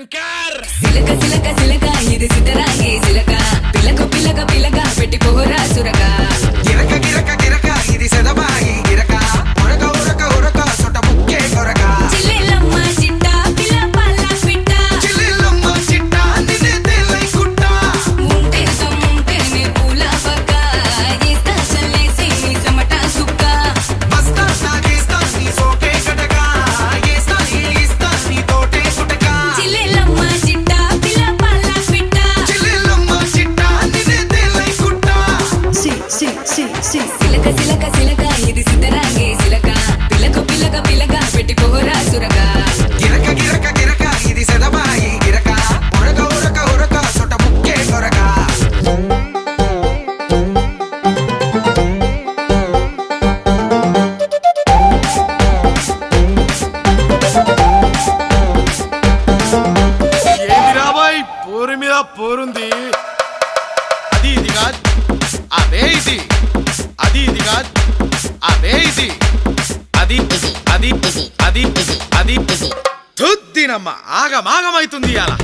శంకర్ సిలక సిలక సిలక ఇది సిద్ధరాగే సిలక పిలక పిలక పిలక పెట్టి పోరా సురక గిరక గిరక గిరక ఇది సెదబాయి గిరక ఉరక ఉరక ఉరక సొట ముక్కే కొరక చిల్లెలమ్మ చిట్ట పిల్ల పల్ల పిట్ట చిల్లెలమ్మ చిట్ట నిన్నే తెల్లై కుట్ట ముంటే సొమ్ముంటేనే పూల పక్క ఏస్తా చల్లేసి నీ సమట సుక్క బస్తా సాగేస్తా నీ సోకే కటక ఏస్తా ఏస్తా నీ తోటే కుటక చిల్లెలమ్మ చిట్ట పిల్ల పల్ల పిట్ట చిల్లెలమ్మ చిట్ట నిన్నే తెల్లై కుట్ట సిలక సిలక సిలక ఇది సిద్ధరాగే సిలక పిలక పిలక పిలక పెట్టి పోరా సురక గిరక గిరక గిరక ఇది సెదబాయి గిరక ఉరక ఉరక ఉరక సొట ముక్కే కొరక ఏంది రాబాయ్ పోరు మీద పోరుంది అది ఇది కాదు అదే ఇది అది ఇది కాదు అదే ఇది అది అది అది అది తుద్దినమ్మ ఆగమాగమైతుంది అలా